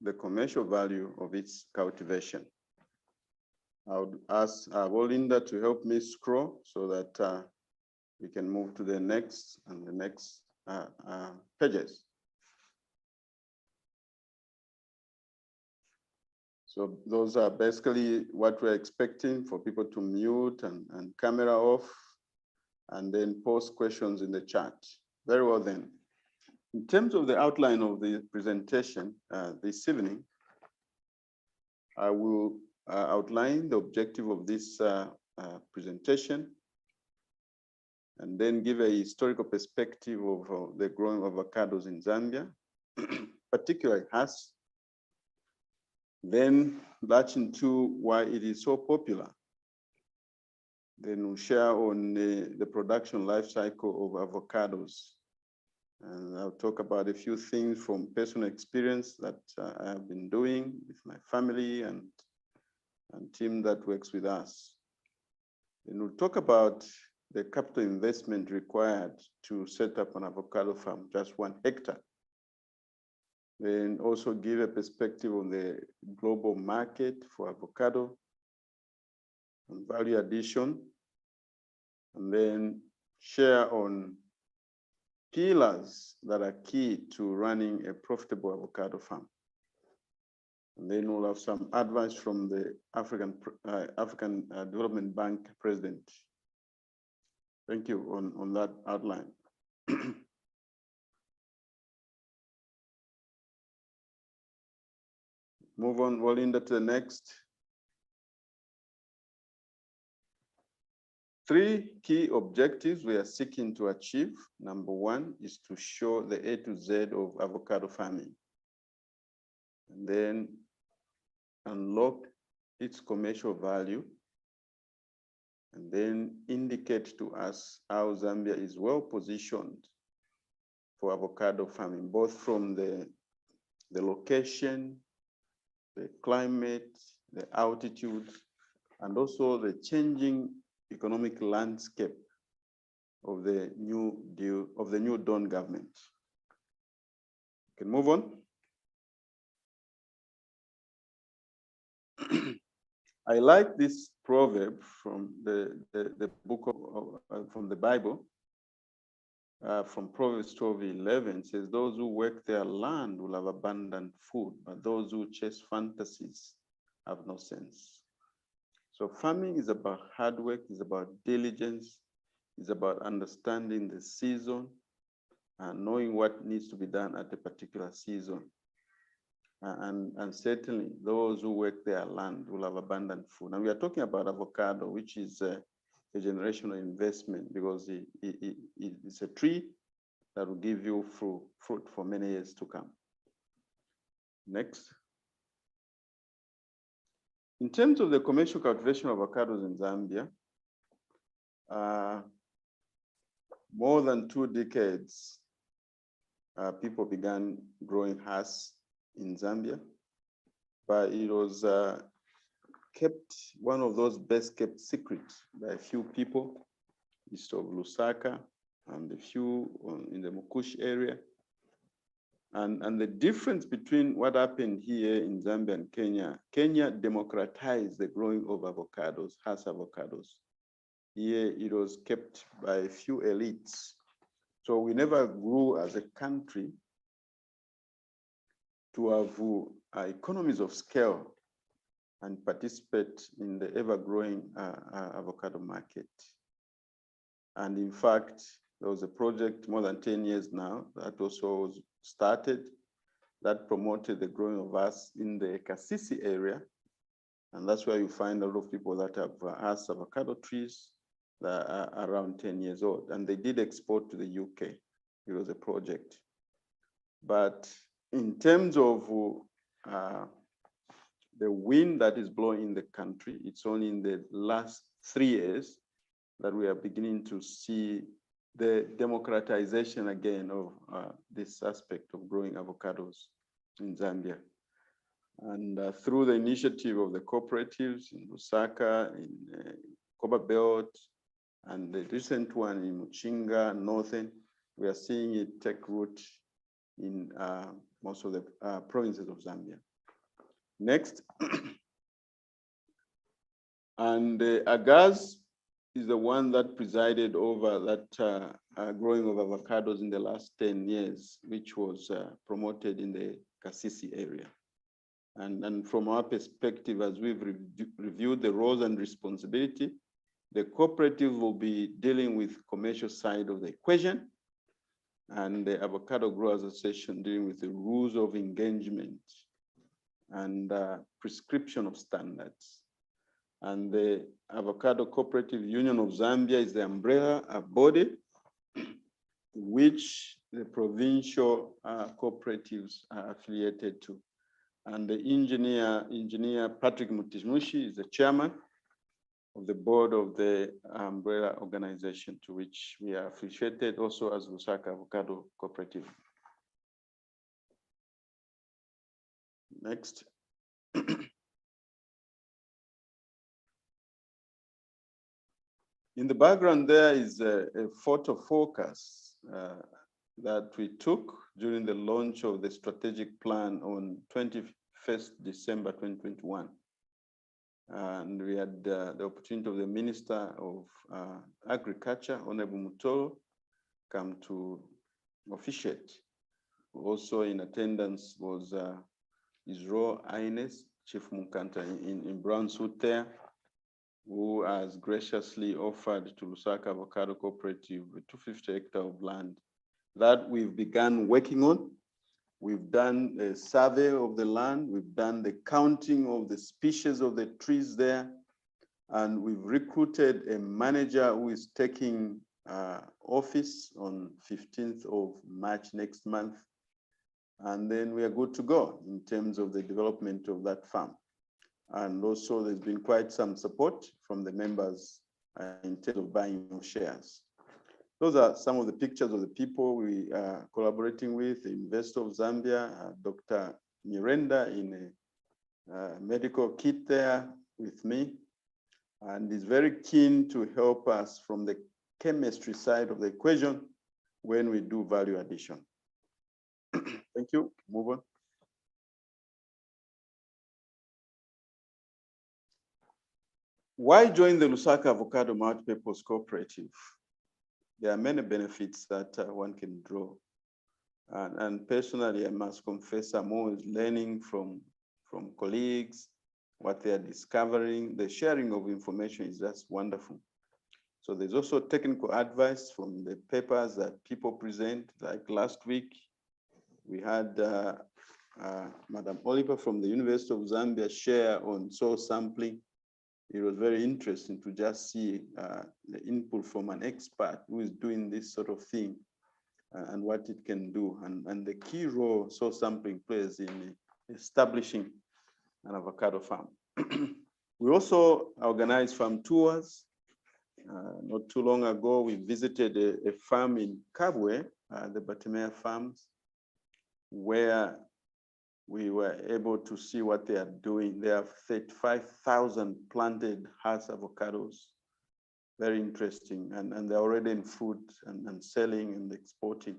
the commercial value of its cultivation. I would ask Linda to help me scroll so that we can move to the next and the next pages. So those are basically what we're expecting, for people to mute and camera off, and then post questions in the chat. Very well then. In terms of the outline of the presentation this evening, I will outline the objective of this presentation, and then give a historical perspective of the growing avocados in Zambia, particularly Hass. Then latch into why it is so popular. Then we'll share on the production life cycle of avocados. And I'll talk about a few things from personal experience that I have been doing with my family and team that works with us. And we'll talk about the capital investment required to set up an avocado farm, just 1 hectare. Then also give a perspective on the global market for avocado and value addition. And then share on pillars that are key to running a profitable avocado farm. And then we'll have some advice from the African Development Bank president. Thank you on that outline. Move on, Walinda, to the next. 3 key objectives we are seeking to achieve. Number 1 is to show the A to Z of avocado farming, and then unlock its commercial value, and then indicate to us how Zambia is well positioned for avocado farming, both from the location, the climate, the altitude, and also the changing economic landscape of the new Dawn government. You can move on. I like this proverb from the book from the Bible, from Proverbs 12:11. Says, "Those who work their land will have abundant food, but those who chase fantasies have no sense." So farming is about hard work, it's about diligence, it's about understanding the season and knowing what needs to be done at a particular season. And certainly those who work their land will have abundant food. And we are talking about avocado, which is a generational investment, because it's a tree that will give you fruit for many years to come. Next. In terms of the commercial cultivation of avocados in Zambia, more than 2 decades, people began growing Hass in Zambia, but it was kept one of those best kept secrets by a few people east of Lusaka and a few in the Mukushi area. And the difference between what happened here in Zambia and Kenya democratized the growing of avocados, Hass avocados. Here it was kept by a few elites. So we never grew as a country to have economies of scale and participate in the ever-growing avocado market. And in fact, there was a project more than 10 years now that also was started that promoted the growing of Hass in the Kasisi area. And that's where you find a lot of people that have Hass avocado trees that are around 10 years old. And they did export to the UK. It was a project. But in terms of the wind that is blowing in the country, it's only in the last 3 years that we are beginning to see the democratization again of this aspect of growing avocados in Zambia. And through the initiative of the cooperatives in Lusaka, in Koba Belt, and the recent one in Muchinga, Northern, we are seeing it take root in most of the provinces of Zambia. Next. And Agaz is the one that presided over that growing of avocados in the last 10 years, which was promoted in the Kasisi area. And from our perspective, as we've reviewed the roles and responsibility, the cooperative will be dealing with commercial side of the equation, and the Avocado Growers Association dealing with the rules of engagement and prescription of standards. And the Avocado Cooperative Union of Zambia is the umbrella body which the provincial cooperatives are affiliated to. And the engineer Patrick Mutimushi is the chairman of the board of the umbrella organization to which we are affiliated also as Lusaka Avocado Cooperative. Next. In the background there is a photo focus that we took during the launch of the strategic plan on 21st December 2021. And we had the opportunity of the Minister of Agriculture, Honorable Mutolo, come to officiate. Also in attendance was His Royal Highness, Chief Munkanta in brown suit there, who has graciously offered to Lusaka Avocado Cooperative 250 hectares of land that we've begun working on. We've done a survey of the land, we've done the counting of the species of the trees there, and we've recruited a manager who is taking office on 15th of March next month. And then we are good to go in terms of the development of that farm. And also there's been quite some support from the members in terms of buying shares. Those are some of the pictures of the people we are collaborating with. The University of Zambia, Dr. Mirenda in a medical kit there with me, and is very keen to help us from the chemistry side of the equation when we do value addition. Thank you. Move on. Why join the Lusaka Avocado Multipurpose Cooperative? There are many benefits that one can draw. And personally, I must confess, I'm always learning from colleagues, what they are discovering. The sharing of information is just wonderful. So there's also technical advice from the papers that people present. Like last week, we had Madam Oliver from the University of Zambia share on soil sampling. It was very interesting to just see the input from an expert who is doing this sort of thing and what it can do, and the key role soil sampling plays in establishing an avocado farm. We also organize farm tours. Not too long ago, we visited a farm in Kabwe, the Batemea Farms, where we were able to see what they are doing. They have 35,000 planted Hass avocados. Very interesting. And they're already in food and selling and exporting.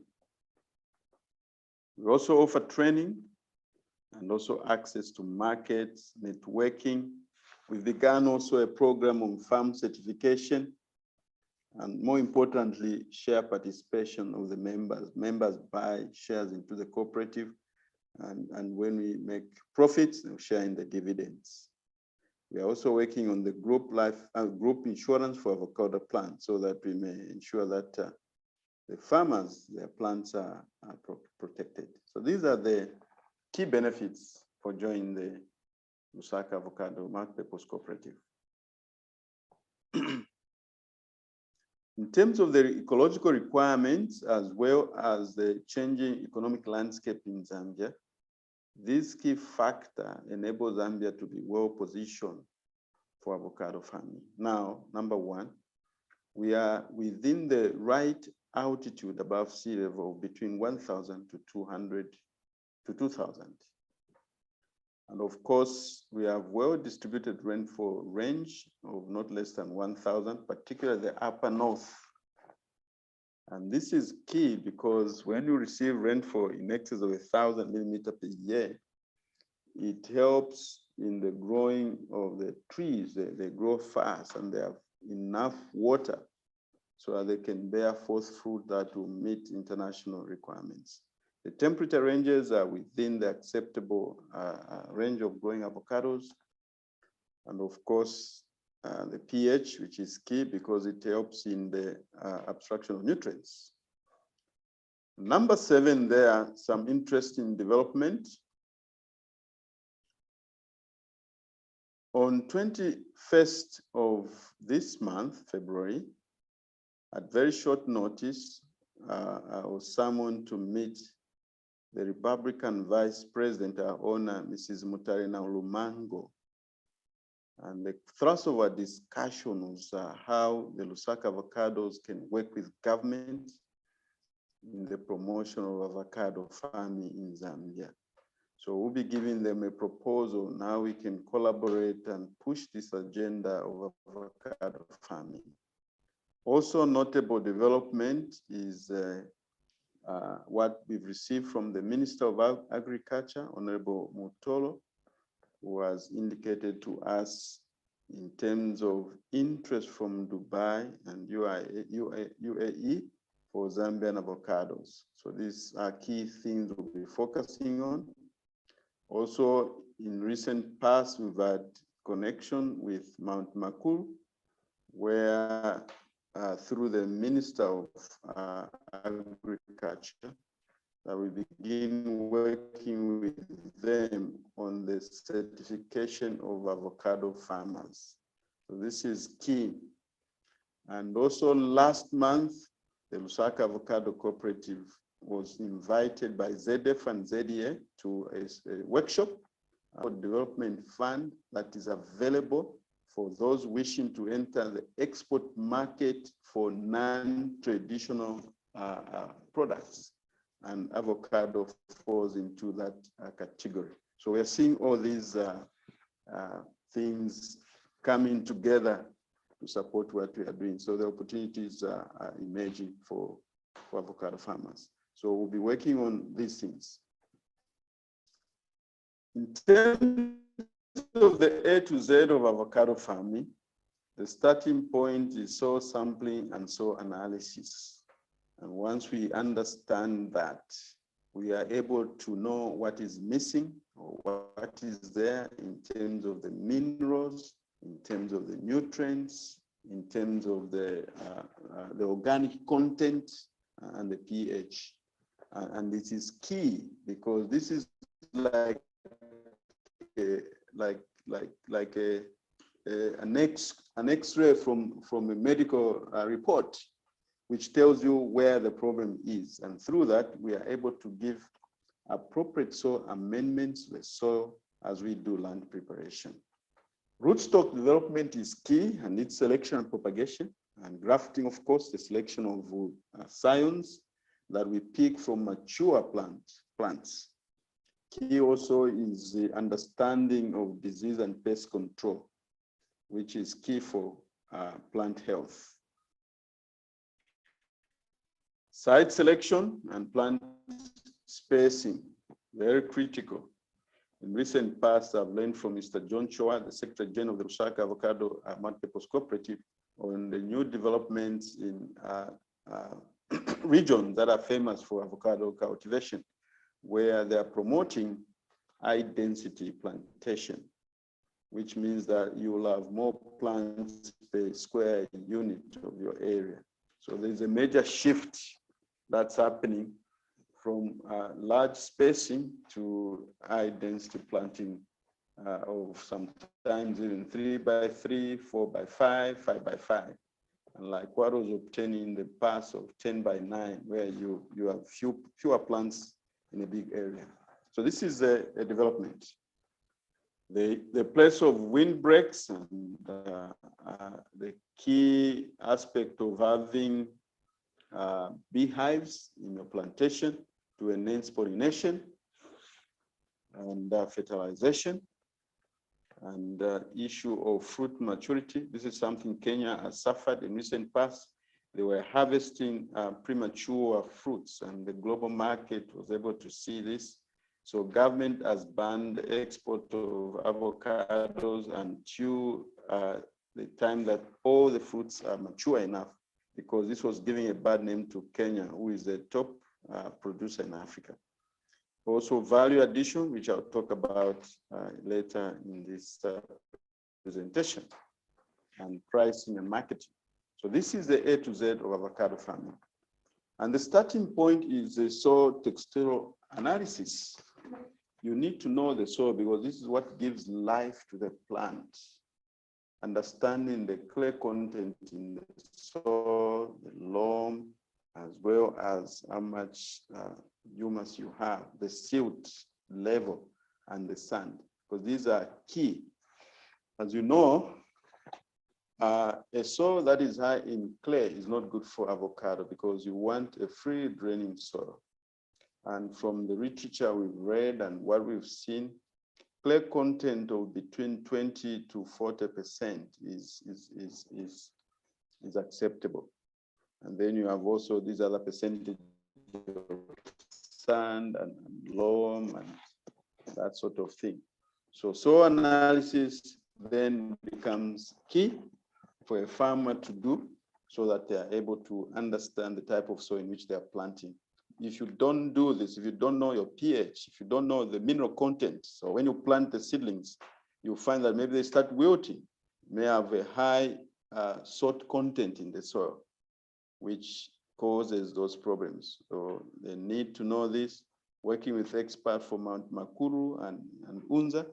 We also offer training and also access to markets, networking. We've begun also a program on farm certification, and more importantly, share participation of the members. Members buy shares into the cooperative, and when we make profits, we share in the dividends. We are also working on the group group insurance for avocado plants, so that we may ensure that the farmers, their plants are protected. So these are the key benefits for joining the Lusaka Avocado Multipurpose Cooperative. In terms of the ecological requirements, as well as the changing economic landscape in Zambia, this key factor enables Zambia to be well positioned for avocado farming. Now, number one, we are within the right altitude above sea level between 1,000 to 200 to 2,000. And of course, we have well-distributed rainfall range of not less than 1,000, particularly the upper north. And this is key because when you receive rainfall in excess of 1,000 millimeters per year, it helps in the growing of the trees. They grow fast and they have enough water so that they can bear forth fruit that will meet international requirements. The temperature ranges are within the acceptable range of growing avocados. And of course, the pH, which is key because it helps in the abstraction of nutrients. Number 7, there are some interesting development. On 21st of this month, February, at very short notice, I was summoned to meet the Republican Vice President, our owner, Mrs. Mutarena Lumango. And the thrust of our discussion was how the Lusaka avocados can work with government in the promotion of avocado farming in Zambia. So we'll be giving them a proposal. Now we can collaborate and push this agenda of avocado farming. Also notable development is what we've received from the Minister of Agriculture, Honorable Mutolo, who has indicated to us in terms of interest from Dubai and UAE for Zambian avocados. So these are key things we'll be focusing on. Also, in recent past, we've had connection with Mount Makuru, where through the Minister of Agriculture, that we begin working with them on the certification of avocado farmers. So this is key. And also last month, the Lusaka Avocado Cooperative was invited by ZF and ZDA to a workshop for development fund that is available for those wishing to enter the export market for non-traditional products. And avocado falls into that category. So we're seeing all these things coming together to support what we are doing. So the opportunities are emerging for avocado farmers. So we'll be working on these things. In terms of the A to Z of avocado farming, the starting point is soil sampling and soil analysis. And once we understand that, we are able to know what is missing or what is there in terms of the minerals, in terms of the nutrients, in terms of the organic content and the pH. And this is key because this is like an X-ray from a medical report, which tells you where the problem is. And through that, we are able to give appropriate soil amendments to the soil as we do land preparation. Rootstock development is key, and its selection and propagation, and grafting, of course, the selection of scions that we pick from mature plants. Key also is the understanding of disease and pest control, which is key for plant health. Site selection and plant spacing, very critical. In recent past, I've learned from Mr. John Choa, the Secretary General of the Lusaka Avocado Multipurpose Cooperative, on the new developments in regions that are famous for avocado cultivation, where they are promoting high density plantation, which means that you will have more plants per square unit of your area. So there's a major shift that's happening from large spacing to high density planting of sometimes even 3 by 3, 4 by 5, 5 by 5. And like what was obtained in the past of 10 by 9, where you have fewer plants in a big area. So this is a development. The place of windbreaks and the key aspect of having beehives in your plantation to enhance pollination and fertilization, and issue of fruit maturity. This is something Kenya has suffered in recent past. They were harvesting premature fruits, and the global market was able to see this So government has banned the export of avocados until the time that all the fruits are mature enough, because this was giving a bad name to Kenya, who is the top producer in Africa. Also value addition, which I'll talk about later in this presentation, and pricing and marketing. So this is the A to Z of avocado farming. And the starting point is the soil textural analysis. You need to know the soil because this is what gives life to the plant. Understanding the clay content in the soil, the loam, as well as how much humus you have, the silt level, and the sand, because these are key. As you know, a soil that is high in clay is not good for avocado because you want a free draining soil. And from the literature we've read and what we've seen, clay content of between 20 to 40% is acceptable. And then you have also these other percentages of sand and loam and that sort of thing. So soil analysis then becomes key for a farmer to do so that they are able to understand the type of soil in which they are planting. If you don't do this, if you don't know your pH, if you don't know the mineral content, so when you plant the seedlings, you find that maybe they start wilting, may have a high salt content in the soil, which causes those problems. So they need to know this, working with experts from Mount Makuru and Unza.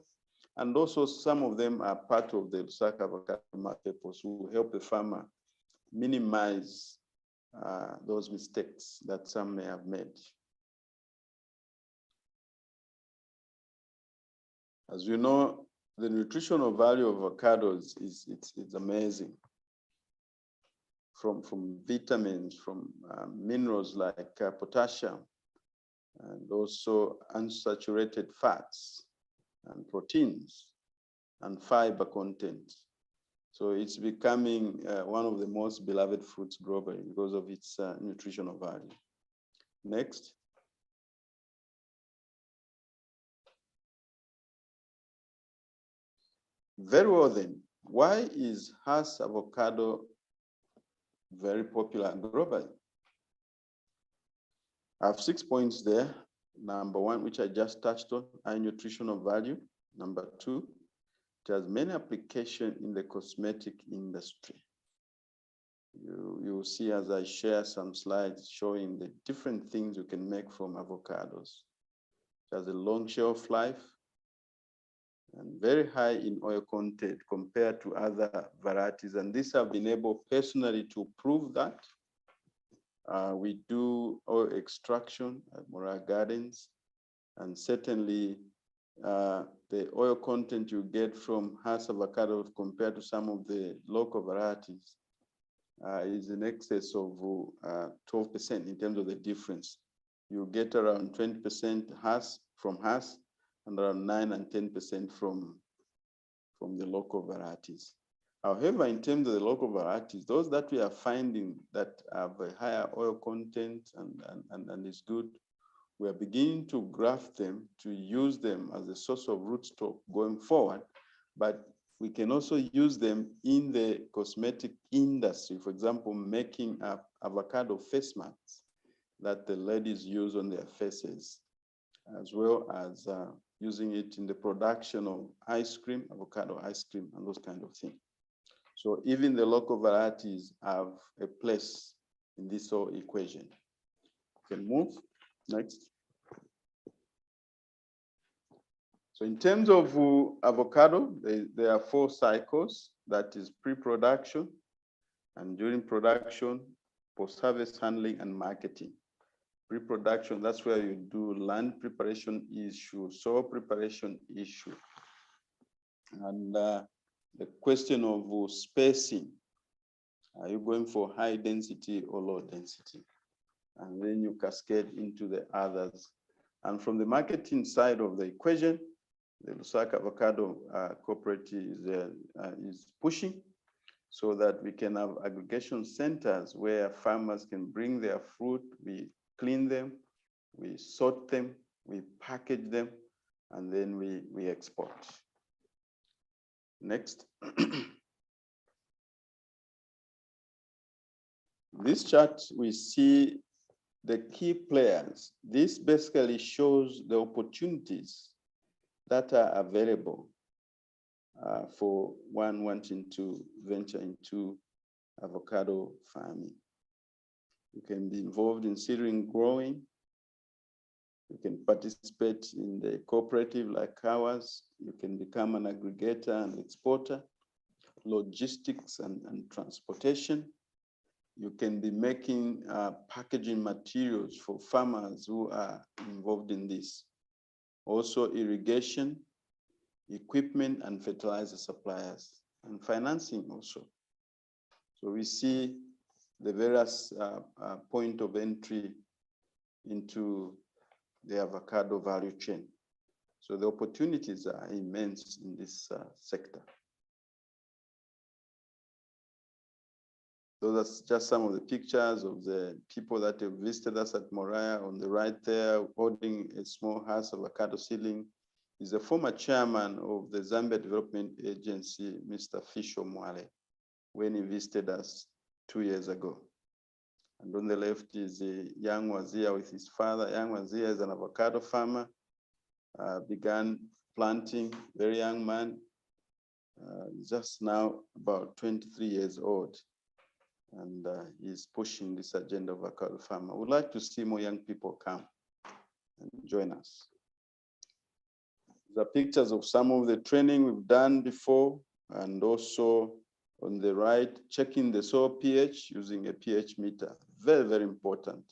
And also some of them are part of the Lusaka Avocado Marketplace who help the farmer minimize those mistakes that some may have made. As you know, the nutritional value of avocados it's amazing. From vitamins, from minerals like potassium, and also unsaturated fats and proteins and fiber content. So it's becoming one of the most beloved fruits globally because of its nutritional value. Next. Very well then, why is Hass avocado very popular globally? I have 6 points there. Number one, which I just touched on, high nutritional value. Number two, it has many applications in the cosmetic industry. You will see as I share some slides showing the different things you can make from avocados. It has a long shelf life and very high in oil content compared to other varieties. And this I've been able personally to prove that. We do oil extraction at Mora Gardens, and certainly the oil content you get from Hass avocado compared to some of the local varieties is in excess of 12% in terms of the difference. You get around 20% Hass from Hass and around 9 and 10% from the local varieties. However, in terms of the local varieties, those that we are finding that have a higher oil content and is good, we are beginning to graft them, to use them as a source of rootstock going forward, but we can also use them in the cosmetic industry. For example, making avocado face masks that the ladies use on their faces, as well as using it in the production of ice cream, avocado ice cream, and those kind of things. So even the local varieties have a place in this whole equation. You can move, next. So in terms of avocado, there are 4 cycles. That is pre-production, and during production, post-harvest handling and marketing. Pre-production, that's where you do land preparation issue, soil preparation issue. And the question of spacing. Are you going for high density or low density? And then you cascade into the others. And from the marketing side of the equation, the Lusaka Avocado Cooperative is pushing so that we can have aggregation centers where farmers can bring their fruit, we clean them, we sort them, we package them, and then we export. Next. This chart, we see the key players. This basically shows the opportunities that are available for one wanting to venture into avocado farming. You can be involved in seedling growing. You can participate in the cooperative like ours. You can become an aggregator and exporter, logistics and transportation. You can be making packaging materials for farmers who are involved in this. Also irrigation, equipment and fertilizer suppliers, and financing also. So we see the various point of entry into the avocado value chain. So the opportunities are immense in this sector. So that's just some of the pictures of the people that have visited us at Moriah. On the right there, holding a small house avocado seedling, is the former chairman of the Zambia Development Agency, Mr. Fisho Mwale, when he visited us 2 years ago. And on the left is a young Wazia with his father. Young Wazia is an avocado farmer, began planting, very young man, just now about 23 years old. And he's pushing this agenda of avocado farmer. I would like to see more young people come and join us. These are pictures of some of the training we've done before, and also on the right, checking the soil pH using a pH meter. Very, very important.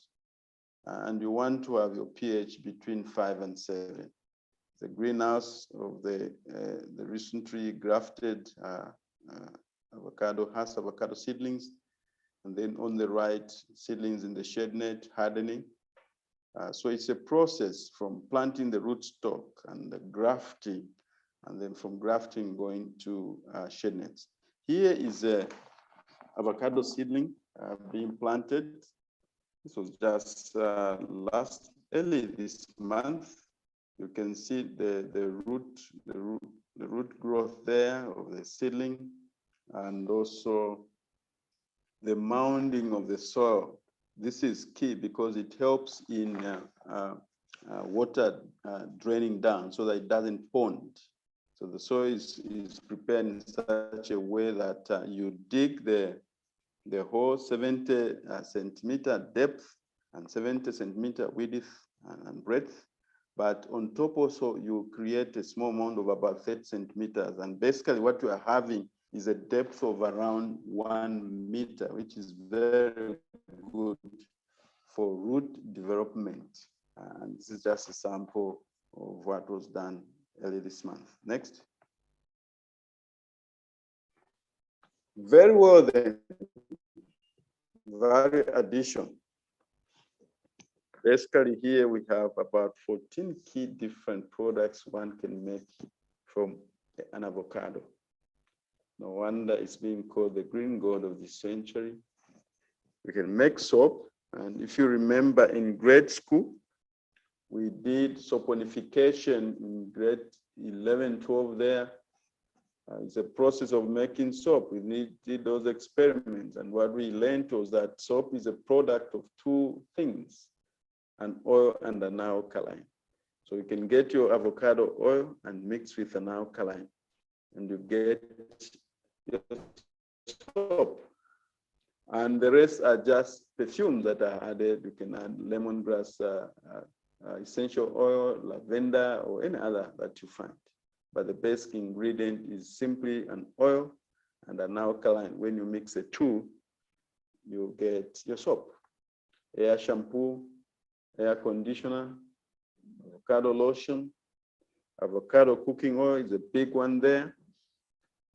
And you want to have your pH between 5 and 7. The greenhouse of the recently grafted avocado seedlings. And then on the right, seedlings in the shade net, hardening. So it's a process from planting the rootstock and the grafting, and then from grafting going to shade nets. Here is a avocado seedling being planted. This was just early this month. You can see the root growth there of the seedling, and also the mounding of the soil. This is key because it helps in water draining down so that it doesn't pond. So the soil is prepared in such a way that you dig the hole 70 centimeter depth and 70 centimeter width and breadth. But on top also, you create a small mound of about 30 centimeters. And basically what you are having is a depth of around 1 meter, which is very good for root development. And this is just a sample of what was done early this month. Next. Very well then, value addition. Basically here we have about 14 key different products one can make from an avocado. No wonder it's being called the green gold of the century. We can make soap. And if you remember in grade school, we did soponification in grade 11, 12 there. It's a process of making soap. We did those experiments. And what we learned was that soap is a product of two things, an oil and an alkaline. So you can get your avocado oil and mix with an alkaline, and you get your soap. And the rest are just perfumes that are added. You can add lemongrass, essential oil, lavender, or any other that you find. But the basic ingredient is simply an oil and an alkaline. When you mix the two, you get your soap. Hair shampoo, hair conditioner, avocado lotion, avocado cooking oil is a big one there.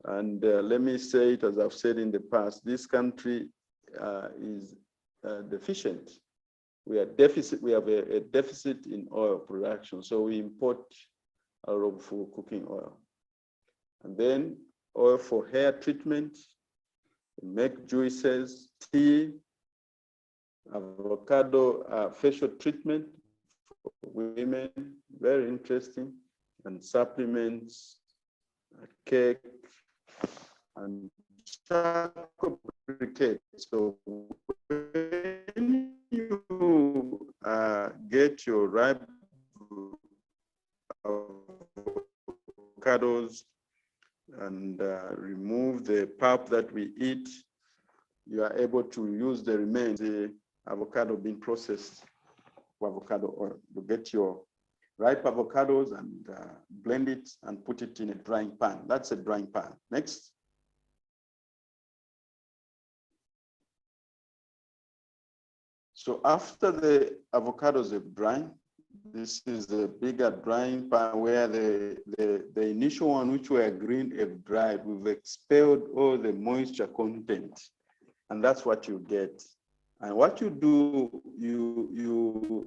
And let me say it as I've said in the past, this country is deficient. We have a deficit in oil production, so we import a lot of cooking oil. And then oil for hair treatment, make juices, tea, avocado facial treatment women, very interesting, and supplements, cake, and charcoal briquette. So when you get your ripe avocados and remove the pulp that we eat, you are able to use the remains, the avocado being processed for avocado oil. You get your ripe avocados and blend it and put it in a drying pan. That's a drying pan. Next. So after the avocados have dried, this is the bigger drying pan where the initial one, which were green, have dried. We've expelled all the moisture content, and that's what you get. And what you do, you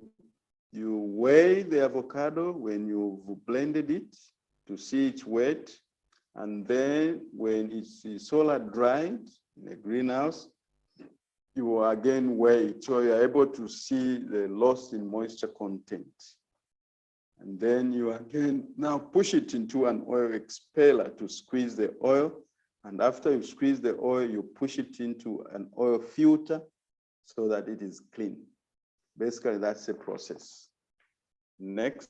weigh the avocado when you've blended it to see its weight, and then when it's solar dried in a greenhouse, you again weigh it, so you're able to see the loss in moisture content. And then you again now push it into an oil expeller to squeeze the oil. And after you squeeze the oil, you push it into an oil filter so that it is clean. Basically, that's the process. Next.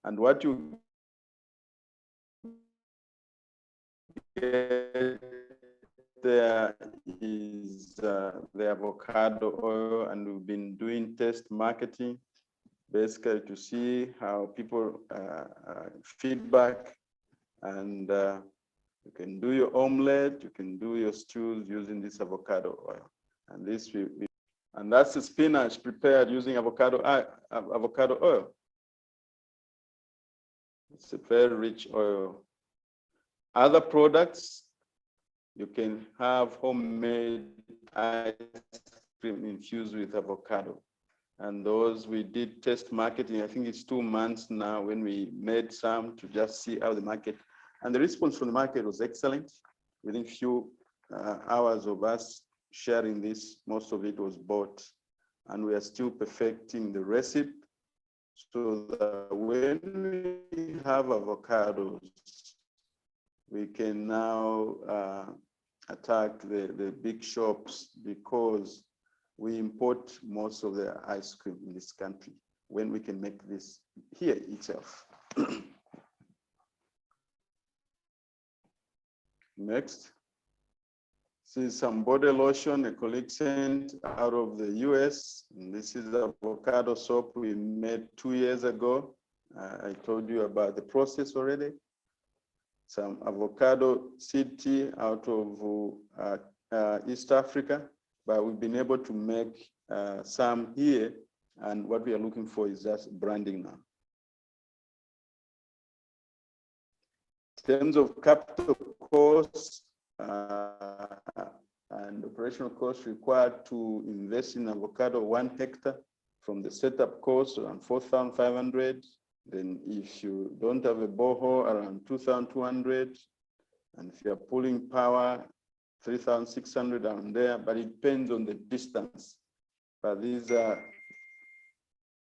And what you get there is the avocado oil, and we've been doing test marketing, basically to see how people feedback, and you can do your omelette, you can do your stews using this avocado oil. And this and that's the spinach prepared using avocado oil. It's a very rich oil. Other products, you can have homemade ice cream infused with avocado. And those we did test marketing, I think it's 2 months now when we made some to just see how the market, and the response from the market was excellent. Within a few hours of us sharing this, most of it was bought, and we are still perfecting the recipe so that when we have avocados, we can now attack the big shops, because we import most of the ice cream in this country when we can make this here itself. Next. This is some body lotion a colleague sent out of the US. And this is avocado soap we made 2 years ago. I told you about the process already. Some avocado seed tea out of East Africa, but we've been able to make some here, and what we are looking for is just branding now. In terms of capital costs and operational costs required to invest in avocado 1 hectare, from the setup cost around 4,500. Then if you don't have a borehole, around 2,200. And if you're pulling power, 3,600 down there, but it depends on the distance. But this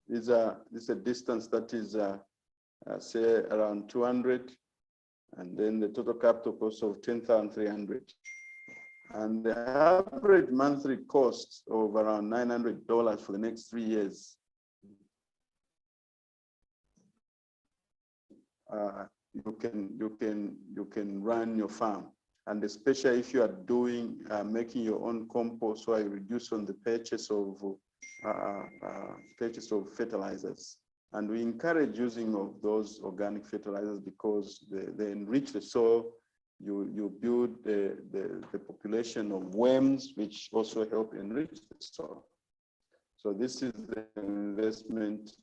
is a distance that is, say, around 200. And then the total capital cost of 10,300. And the average monthly cost of around $900 for the next 3 years. You can run your farm, and especially if you are doing making your own compost, so I reduce on the purchase of fertilizers. And we encourage using of those organic fertilizers because they enrich the soil. You build the population of worms, which also help enrich the soil. So this is the investment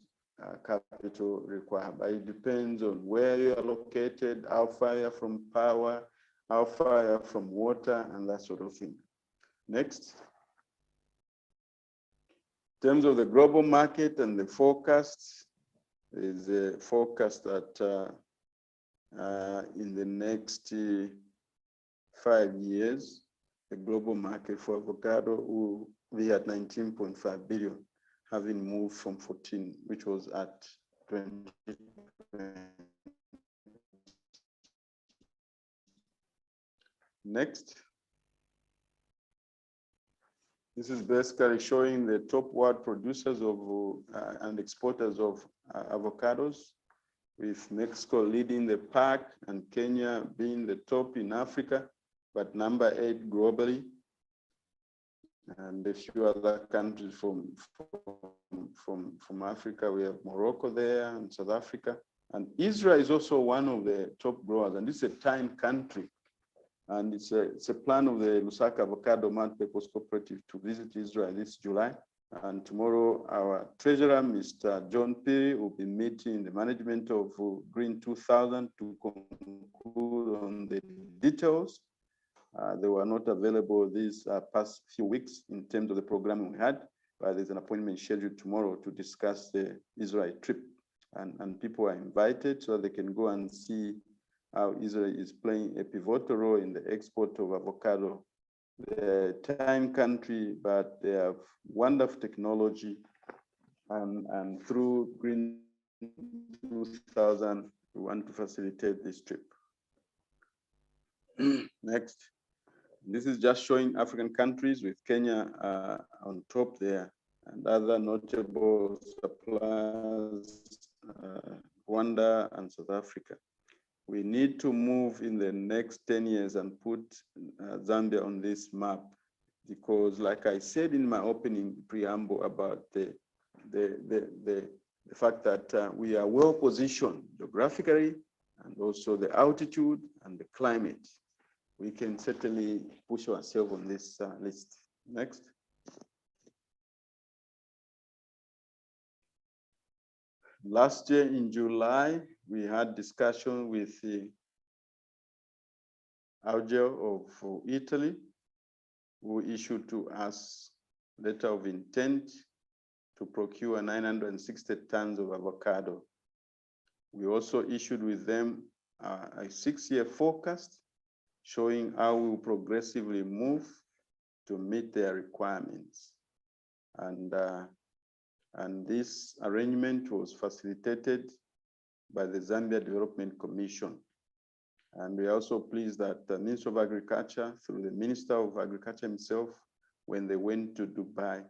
capital required, but it depends on where you are located, how far you are from power, how far you are from water, and that sort of thing. Next. In terms of the global market and the forecast, there is a forecast that in the next 5 years, the global market for avocado will be at 19.5 billion. having moved from 14, which was at 20. Next. This is basically showing the top world producers of and exporters of avocados, with Mexico leading the pack and Kenya being the top in Africa, but number 8 globally. And a few other countries from Africa. We have Morocco there and South Africa. And Israel is also one of the top growers, and this is a tiny country. And it's a plan of the Lusaka Avocado Multi-Purpose Cooperative to visit Israel this July. And tomorrow, our treasurer, Mr. John Perry, will be meeting the management of Green 2000 to conclude on the details. They were not available these past few weeks in terms of the programming we had, but there's an appointment scheduled tomorrow to discuss the Israel trip. And people are invited so they can go and see how Israel is playing a pivotal role in the export of avocado. They're a tiny country, but they have wonderful technology. And through Green 2000, we want to facilitate this trip. Next. This is just showing African countries with Kenya on top there, and other notable suppliers, Rwanda and South Africa. We need to move in the next 10 years and put Zambia on this map, because like I said in my opening preamble about the fact that we are well positioned geographically, and also the altitude and the climate. We can certainly push ourselves on this list. Next. Last year in July, we had discussion with the Augeo of Italy, who issued to us letter of intent to procure 960 tons of avocado. We also issued with them a 6-year forecast showing how we will progressively move to meet their requirements. And this arrangement was facilitated by the Zambia Development Commission. And we are also pleased that the Minister of Agriculture, through the Minister of Agriculture himself, when they went to Dubai,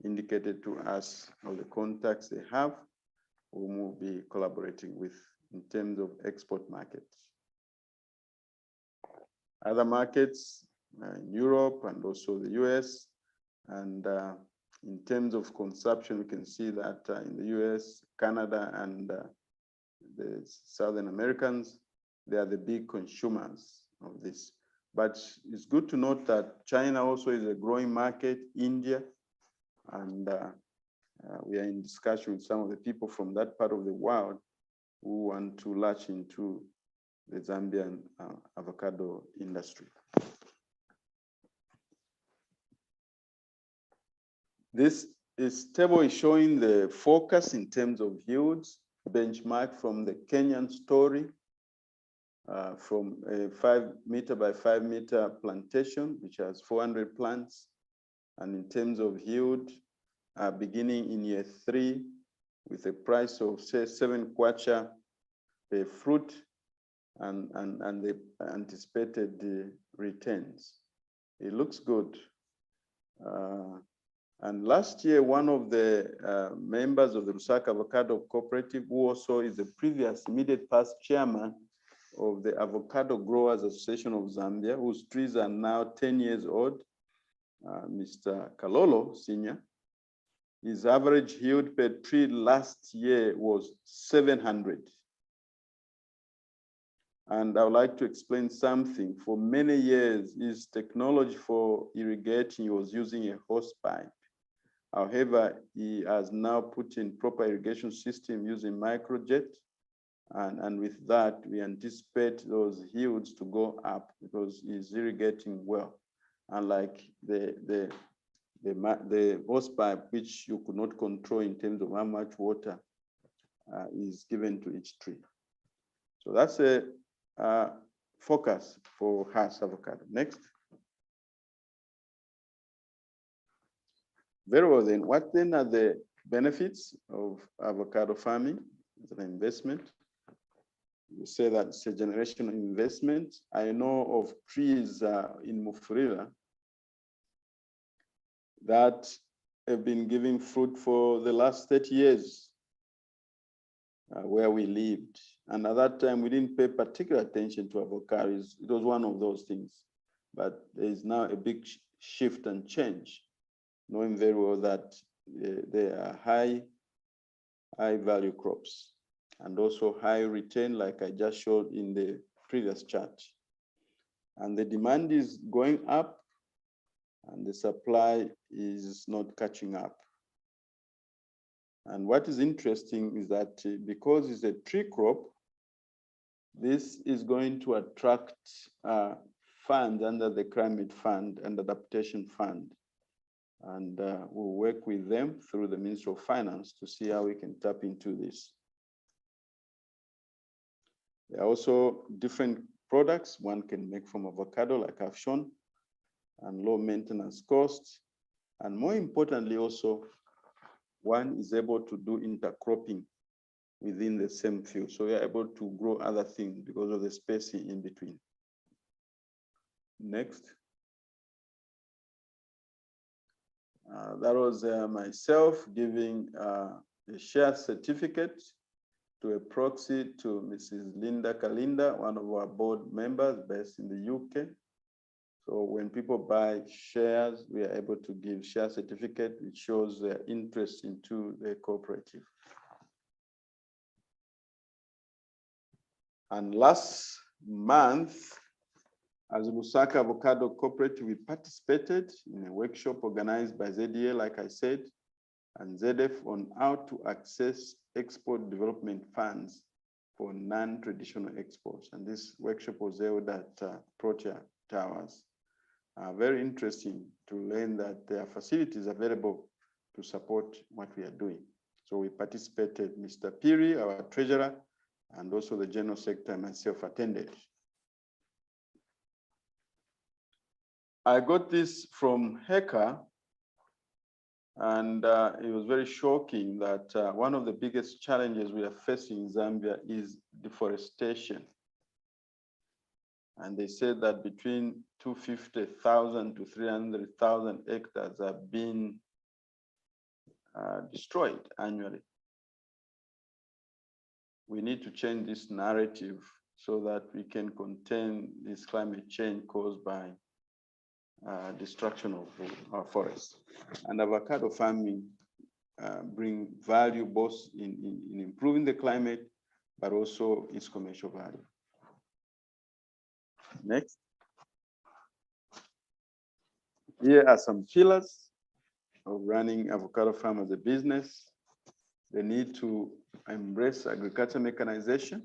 indicated to us all the contacts they have, whom we'll be collaborating with in terms of export markets. Other markets in Europe and also the US. And in terms of consumption, we can see that in the US, Canada, and the Southern Americans, they are the big consumers of this. But it's good to note that China also is a growing market, India, and we are in discussion with some of the people from that part of the world who want to latch into the Zambian avocado industry. This table is showing the focus in terms of yields, benchmark from the Kenyan story, from a 5-meter by 5-meter plantation, which has 400 plants. And in terms of yield, beginning in year 3, with a price of, say, 7 kwacha per fruit, and the anticipated returns. It looks good. And last year, one of the members of the Lusaka Avocado Cooperative, who also is the previous immediate past chairman of the Avocado Growers Association of Zambia, whose trees are now 10 years old, Mr. Kalolo Senior, his average yield per tree last year was 700. And I would like to explain something. For many years, his technology for irrigating, he was using a hose pipe. However, he has now put in proper irrigation system using microjet. And with that, we anticipate those yields to go up because he's irrigating well. Unlike the hose pipe, which you could not control in terms of how much water is given to each tree. So that's a focus for Hass Avocado. Next. Very well then, what then are the benefits of avocado farming as an investment. You say that it's a generational investment. I know of trees in Mufurira that have been giving fruit for the last 30 years where we lived. And at that time, we didn't pay particular attention to avocados. It was one of those things. But there is now a big shift and change, knowing very well that they are high value crops and also high return, like I just showed in the previous chart. And the demand is going up and the supply is not catching up. And what is interesting is that because it's a tree crop, this is going to attract funds under the Climate Fund and Adaptation Fund. And we'll work with them through the Ministry of Finance to see how we can tap into this. There are also different products one can make from avocado, like I've shown, and low maintenance costs. And more importantly, also, one is able to do intercropping within the same field. So we are able to grow other things because of the spacing in between. Next. That was myself giving a share certificate to a proxy to Mrs. Linda Kalinda, one of our board members based in the UK. So when people buy shares, we are able to give share certificate, which shows their interest into the cooperative. And last month, as Lusaka Avocado Cooperative, we participated in a workshop organized by ZDA, like I said, and ZF on how to access export development funds for non-traditional exports. And this workshop was held at Protea Towers. Very interesting to learn that there are facilities available to support what we are doing. So we participated, Mr. Piri, our treasurer, and also the general secretary and myself attended. I got this from Heka, and it was very shocking that one of the biggest challenges we are facing in Zambia is deforestation. And they said that between 250,000 to 300,000 hectares have been destroyed annually. We need to change this narrative so that we can contain this climate change caused by destruction of our forests. And avocado farming bring value both in improving the climate, but also its commercial value. Next. Here are some pillars of running avocado farm as a business. They need to embrace agriculture mechanization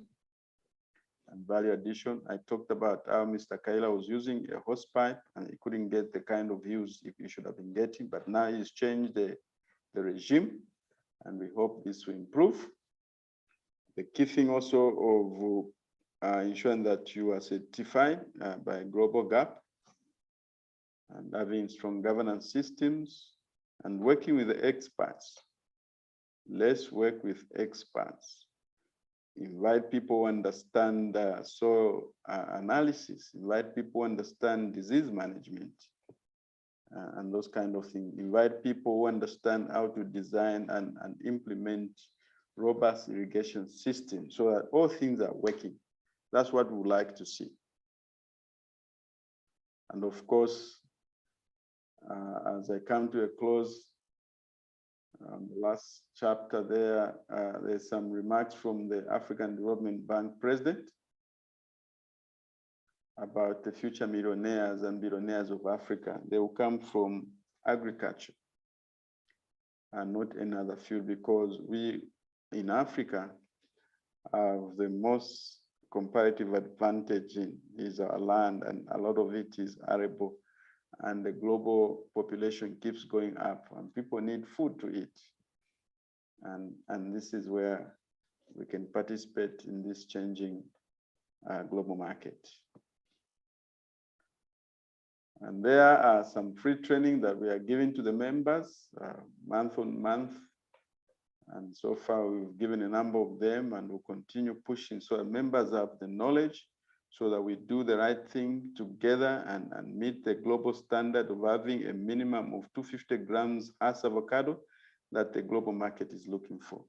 and value addition. I talked about how Mr. Kaila was using a hose pipe and he couldn't get the kind of use he should have been getting, but now he's changed the regime and we hope this will improve. The key thing also of ensuring that you are certified by Global Gap and having strong governance systems and working with the experts. Let's work with experts. Invite people who understand soil analysis, invite people who understand disease management, and those kind of things. Invite people who understand how to design and implement robust irrigation systems so that all things are working. That's what we would like to see. And of course, as I come to a close, the last chapter there, there's some remarks from the African Development Bank president about the future millionaires and billionaires of Africa. They will come from agriculture and not another field, because we in Africa have the most comparative advantage is our land, and a lot of it is arable. And the global population keeps going up and people need food to eat. And this is where we can participate in this changing global market. And there are some free training that we are giving to the members month on month. And so far, we've given a number of them and we'll continue pushing so that members have the knowledge so that we do the right thing together and meet the global standard of having a minimum of 250 grams as avocado that the global market is looking for.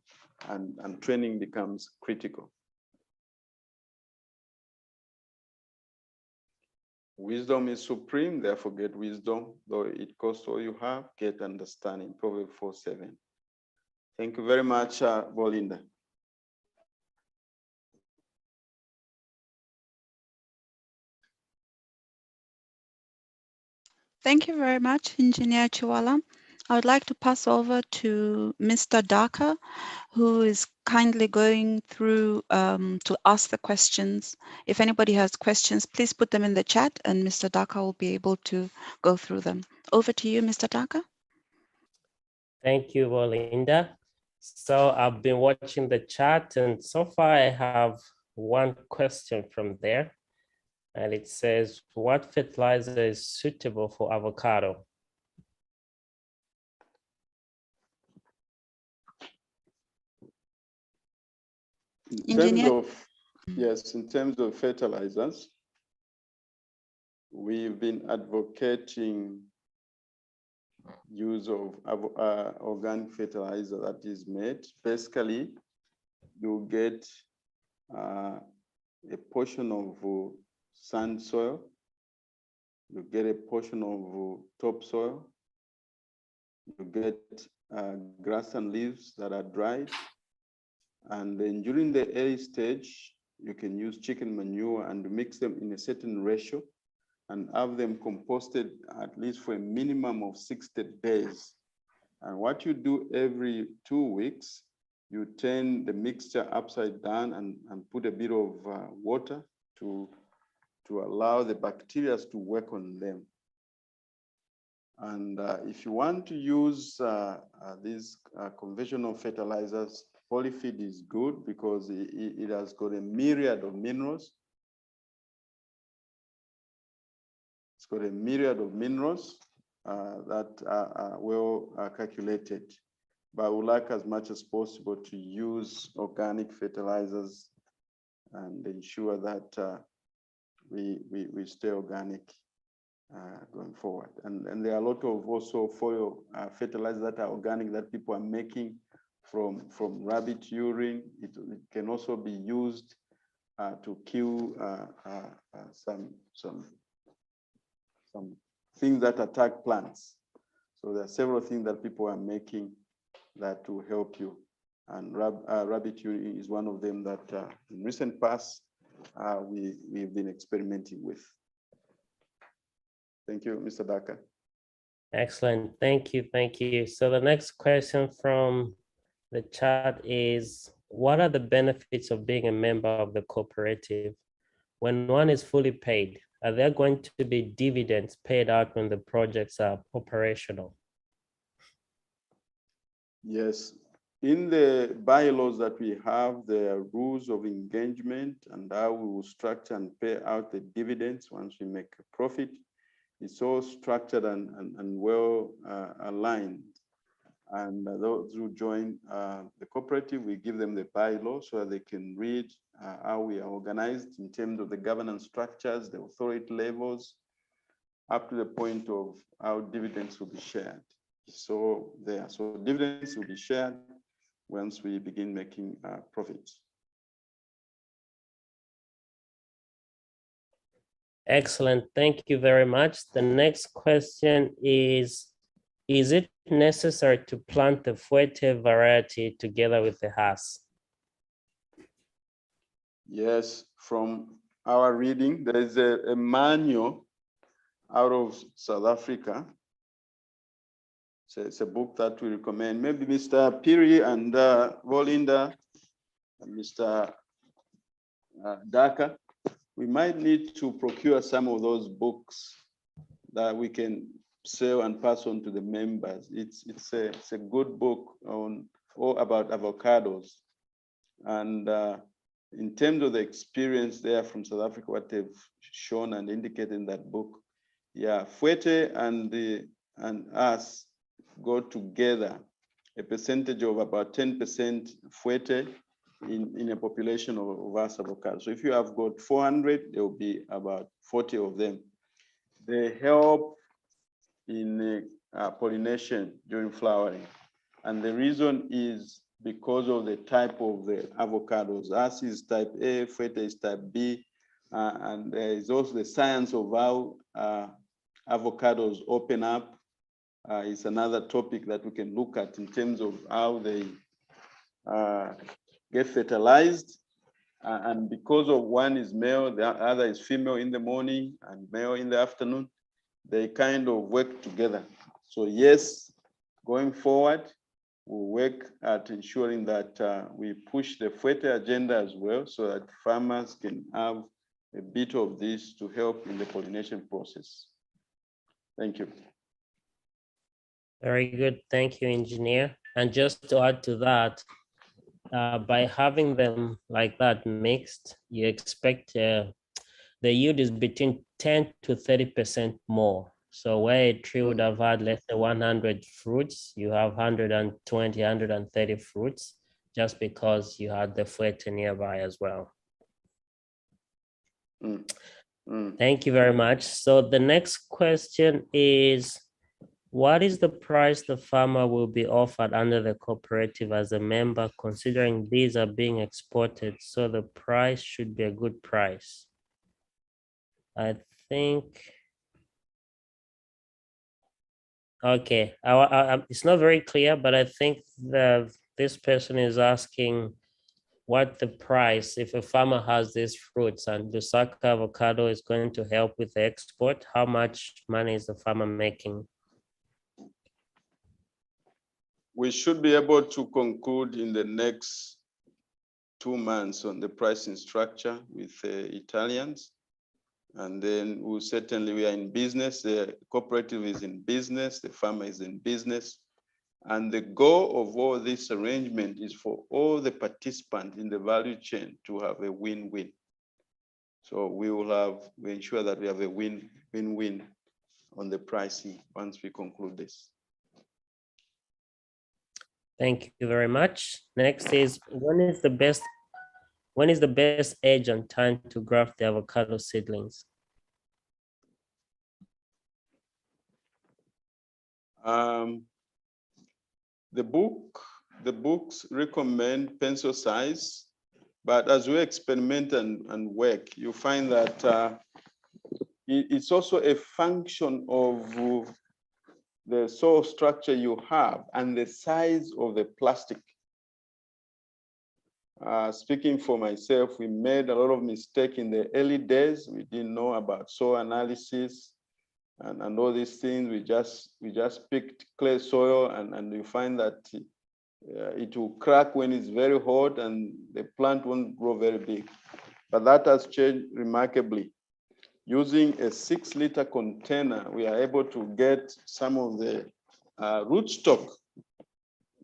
And training becomes critical. Wisdom is supreme, therefore get wisdom. Though it costs all you have, get understanding. Proverbs 4:7. Thank you very much, Volinda. Thank you very much, Engineer Chiwala. I would like to pass over to Mr. Daka, who is kindly going through to ask the questions. If anybody has questions, please put them in the chat and Mr. Daka will be able to go through them. Over to you, Mr. Daka. Thank you, Volinda. So I've been watching the chat and so far I have one question from there. And it says, what fertilizer is suitable for avocado? In terms of fertilizers, we've been advocating use of organic fertilizer that is made. Basically, you get a portion of sand soil, you get a portion of topsoil, you get grass and leaves that are dried, and then during the early stage, you can use chicken manure and mix them in a certain ratio and have them composted at least for a minimum of 60 days. And what you do every 2 weeks, you turn the mixture upside down and put a bit of water to allow the bacteria to work on them. And if you want to use these conventional fertilizers, polyfeed is good because it has got a myriad of minerals. It's got a myriad of minerals that are well calculated. But I would like as much as possible to use organic fertilizers and ensure that we stay organic going forward. And there are a lot of also foil fertilizers that are organic that people are making from rabbit urine. It can also be used to kill some things that attack plants. So there are several things that people are making that will help you. And rabbit urine is one of them that in recent past, we've been experimenting with. Thank you, Mr. Daka. Excellent, thank you, thank you. So the next question from the chat is, what are the benefits of being a member of the cooperative? When one is fully paid, are there going to be dividends paid out when the projects are operational? Yes, in the bylaws that we have, there are rules of engagement and how we will structure and pay out the dividends once we make a profit. It's all structured and well aligned. And those who join the cooperative, we give them the bylaw so that they can read how we are organized in terms of the governance structures, the authority levels, up to the point of how dividends will be shared. So dividends will be shared once we begin making profits. Excellent, thank you very much. The next question is it necessary to plant the Fuerte variety together with the Hass? Yes, from our reading, there is a manual out of South Africa. So it's a book that we recommend. Maybe Mr. Piri and Volinda and Mr. Daka, we might need to procure some of those books that we can sell and pass on to the members. It's a good book on all about avocados. And in terms of the experience there from South Africa, what they've shown and indicated in that book, yeah, Fuerte and us go together a percentage of about 10% fuete in a population of us avocados. So if you have got 400, there will be about 40 of them. They help in pollination during flowering. And the reason is because of the type of the avocados. Us is type A, fuete is type B, and there is also the science of how avocados open up. It's another topic that we can look at in terms of how they get fertilized. And because of one is male, the other is female in the morning and male in the afternoon, they kind of work together. So yes, going forward, we'll work at ensuring that we push the fuete agenda as well so that farmers can have a bit of this to help in the pollination process. Thank you. Very good. Thank you, engineer. And just to add to that, by having them like that mixed, you expect the yield is between 10 to 30% more. So where a tree would have had, let's say 100 fruits, you have 120, 130 fruits, just because you had the fuete nearby as well. Thank you very much. So the next question is, what is the price the farmer will be offered under the cooperative as a member, considering these are being exported? So the price should be a good price. I think, okay, it's not very clear, but I think this person is asking what the price, if a farmer has these fruits and Lusaka avocado is going to help with the export, how much money is the farmer making? We should be able to conclude in the next 2 months on the pricing structure with Italians. And then we are in business, the cooperative is in business, the farmer is in business. And the goal of all this arrangement is for all the participants in the value chain to have a win-win. So we ensure that we have a win-win on the pricing once we conclude this. Thank you very much. Next is, when is the best age and time to graft the avocado seedlings? The books recommend pencil size, but as we experiment and work, you find that it's also a function of the soil structure you have and the size of the plastic. Speaking for myself, we made a lot of mistake in the early days. We didn't know about soil analysis and all these things. We just picked clay soil and you find that it will crack when it's very hot and the plant won't grow very big. But that has changed remarkably. Using a 6-liter container, we are able to get some of the rootstock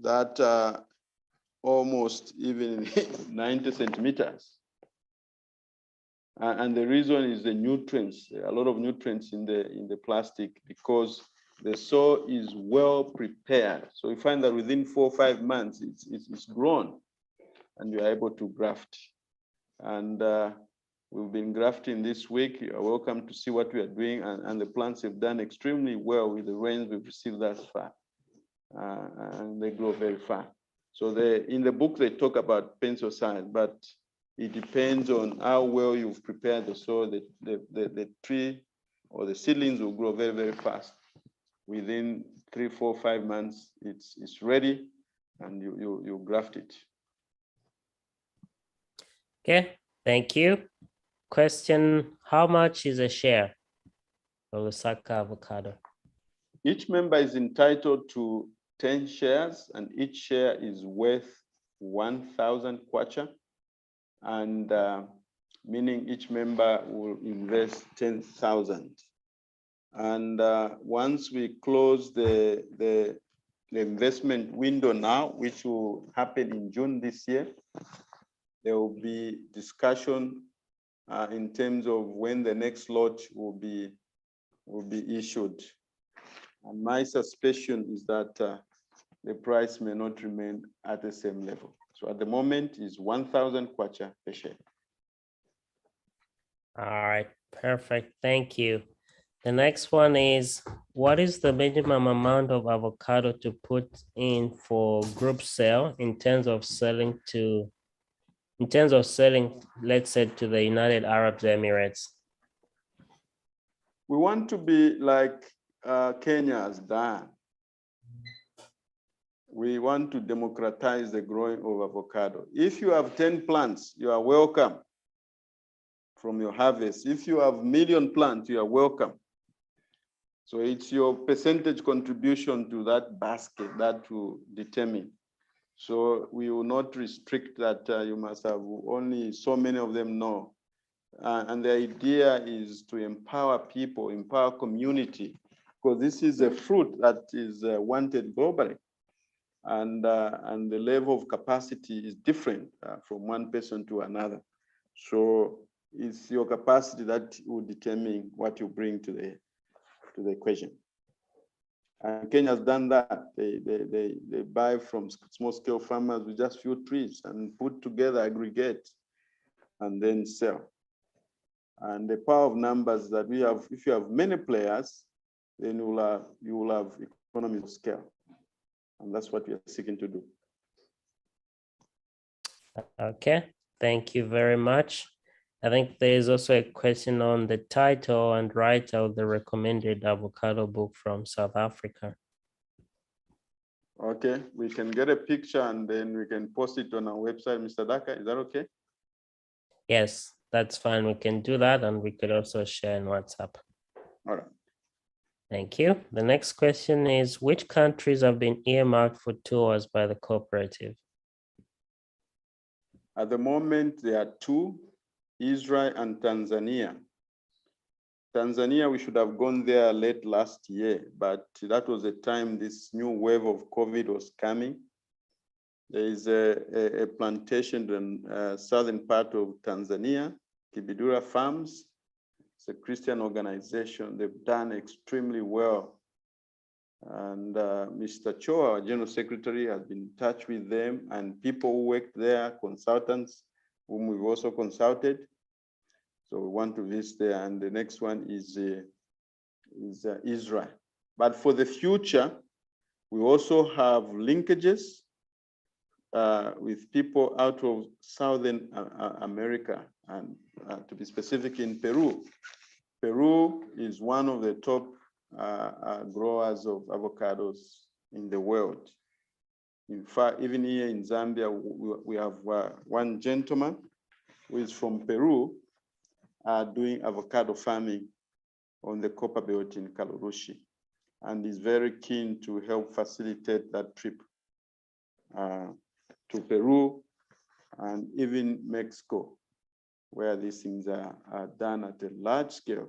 that are almost even 90 centimeters. And the reason is the nutrients, a lot of nutrients in the plastic, because the soil is well prepared. So you find that within 4 or 5 months, it's grown and you are able to graft. And we've been grafting this week. You are welcome to see what we are doing. And the plants have done extremely well with the rains we've received thus far. And they grow very fast. So in the book, they talk about pencil size, but it depends on how well you've prepared the soil. The tree or the seedlings will grow very, very fast. Within 3, 4, 5 months, it's ready and you graft it. Okay, thank you. Question, how much is a share for Lusaka avocado? Each member is entitled to 10 shares and each share is worth 1,000 kwacha. And meaning each member will invest 10,000. And once we close the investment window now, which will happen in June this year, there will be discussion in terms of when the next lot will be issued. And my suspicion is that the price may not remain at the same level. So at the moment is 1,000 kwacha per share. All right, perfect. Thank you. The next one is, what is the minimum amount of avocado to put in for group sale in terms of selling, let's say, to the United Arab Emirates? We want to be like Kenya has done. We want to democratize the growing of avocado. If you have 10 plants, you are welcome from your harvest. If you have 1,000,000 plants, you are welcome. So it's your percentage contribution to that basket that will determine. So we will not restrict that you must have only so many of them, no. And the idea is to empower people, empower community, because this is a fruit that is wanted globally. And the level of capacity is different from one person to another. So it's your capacity that will determine what you bring to the equation. And Kenya has done that. They buy from small scale farmers with just few trees and put together, aggregate, and then sell. And the power of numbers that we have, if you have many players, then you will have economies of scale. And that's what we are seeking to do. Okay, thank you very much. I think there is also a question on the title and writer of the recommended avocado book from South Africa. Okay, we can get a picture and then we can post it on our website, Mr. Daka. Is that okay? Yes, that's fine. We can do that, and we could also share in WhatsApp. All right. Thank you. The next question is, which countries have been earmarked for tours by the cooperative? At the moment, there are two, Israel and Tanzania. Tanzania, we should have gone there late last year, but that was the time this new wave of COVID was coming. There is a plantation in southern part of Tanzania, Kibidura Farms. It's a Christian organization. They've done extremely well. And Mr. Cho, our General Secretary, has been in touch with them, and people who worked there, consultants, whom we've also consulted. So we want to visit there. And the next one is Israel. But for the future, we also have linkages with people out of Southern America, and to be specific, in Peru. Peru is one of the top growers of avocados in the world. In fact, even here in Zambia, we have one gentleman who is from Peru doing avocado farming on the copper belt in Kalurushi, and is very keen to help facilitate that trip to Peru and even Mexico, where these things are done at a large scale.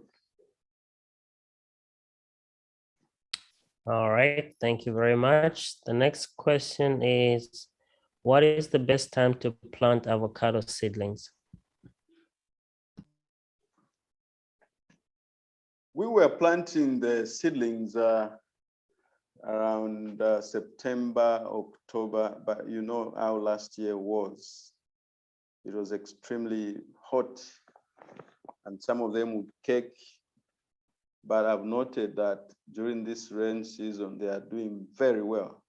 All right, thank you very much. The next question is, what is the best time to plant avocado seedlings? We were planting the seedlings around September, October, but you know how last year was. It was extremely hot, and some of them would cake. But I've noted that during this rain season, they are doing very well.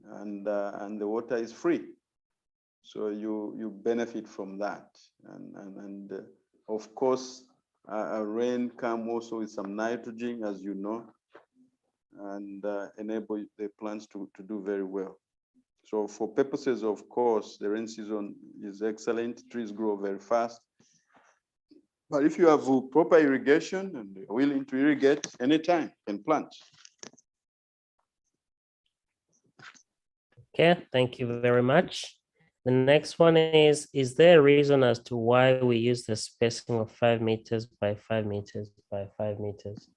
And the water is free. So you benefit from that. And of course, rain comes also with some nitrogen, as you know, and enable the plants to do very well. So for purposes, of course, the rain season is excellent. Trees grow very fast. But if you have proper irrigation and you're willing to irrigate anytime, you can plant. Okay, thank you very much. The next one is there a reason as to why we use the spacing of 5 meters by 5 meters by 5 meters?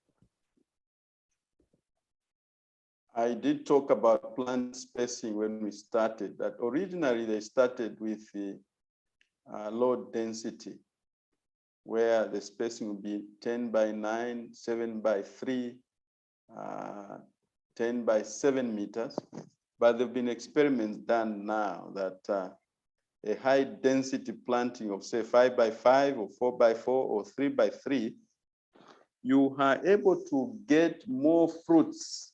I did talk about plant spacing when we started, that originally they started with the low density, where the spacing would be 10 by 9, 7 by 3, 10 by 7 meters, but there've been experiments done now that a high density planting of say 5 by 5 or 4 by 4 or 3 by 3, you are able to get more fruits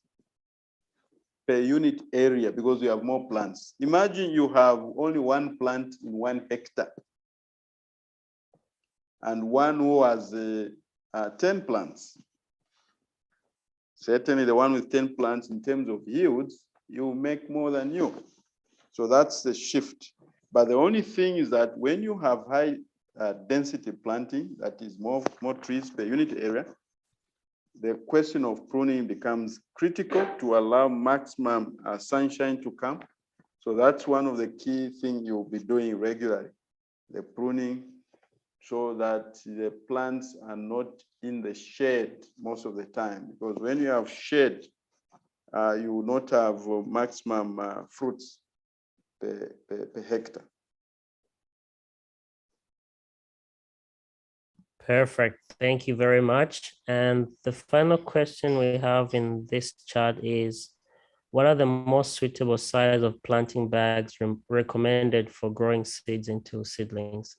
per unit area because you have more plants. Imagine you have only one plant in 1 hectare and one who has 10 plants. Certainly the one with 10 plants in terms of yields, you make more than you. So that's the shift. But the only thing is that when you have high density planting, that is more trees per unit area, the question of pruning becomes critical to allow maximum sunshine to come. So that's one of the key things you'll be doing regularly, the pruning, so that the plants are not in the shade most of the time. Because when you have shade, you will not have maximum fruits per hectare. Perfect. Thank you very much. And the final question we have in this chart is, what are the most suitable size of planting bags recommended for growing seeds into seedlings?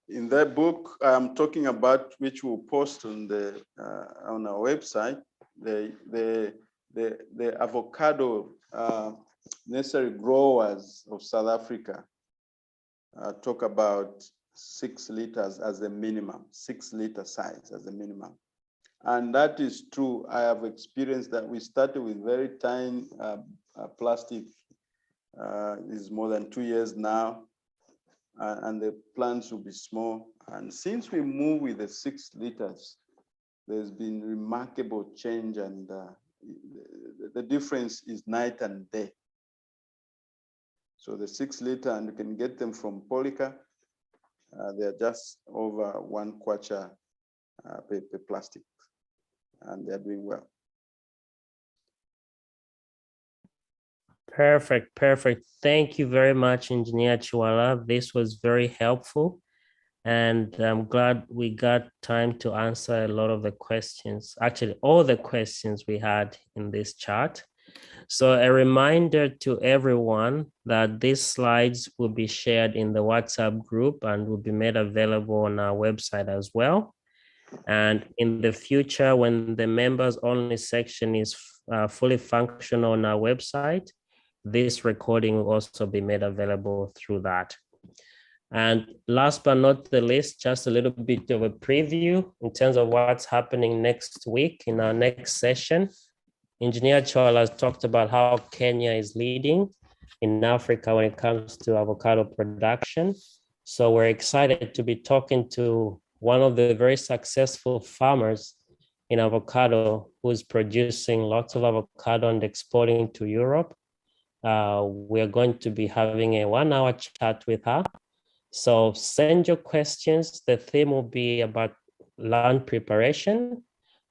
In that book, I'm talking about, which we'll post on on our website, the avocado nursery growers of South Africa talk about 6 liters as a minimum, 6 liter size as a minimum. And that is true. I have experienced that. We started with very tiny plastic. This is more than 2 years now. And the plants will be small. And since we move with the 6 liters, there's been remarkable change, and the difference is night and day. So the 6 liter, and you can get them from Polica, they're just over 1 kwacha per plastic, and they're doing well. Perfect, perfect. Thank you very much, Engineer Chiwala. This was very helpful, and I'm glad we got time to answer a lot of the questions, actually all the questions we had in this chart. So a reminder to everyone that these slides will be shared in the WhatsApp group and will be made available on our website as well. And in the future, when the members only section is fully functional on our website, this recording will also be made available through that. And last but not the least, just a little bit of a preview in terms of what's happening next week in our next session. Engineer Chiwala has talked about how Kenya is leading in Africa when it comes to avocado production. So we're excited to be talking to one of the very successful farmers in avocado who's producing lots of avocado and exporting to Europe. We're going to be having a 1-hour chat with her. So send your questions. The theme will be about land preparation,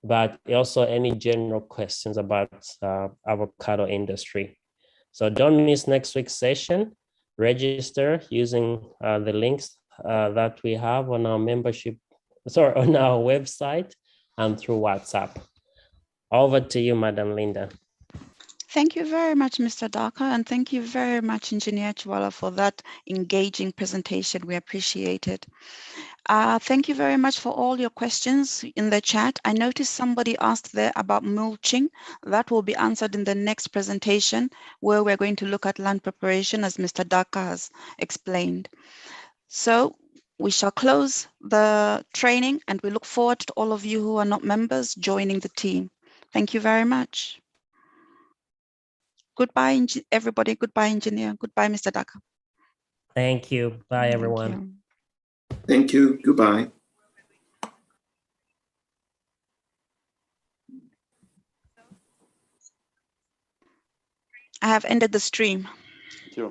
but also any general questions about avocado industry. So don't miss next week's session. Register using the links that we have on our membership, on our website and through WhatsApp. Over to you, Madam Linda. Thank you very much, Mr. Daka, and thank you very much, Engineer Chiwala, for that engaging presentation. We appreciate it. Thank you very much for all your questions in the chat. I noticed somebody asked there about mulching. That will be answered in the next presentation, where we're going to look at land preparation, as Mr. Daka has explained. So we shall close the training, and we look forward to all of you who are not members joining the team. Thank you very much. Goodbye, everybody. Goodbye, engineer. Goodbye, Mr. Daka. Thank you. Bye, everyone. Thank you. Goodbye. I have ended the stream.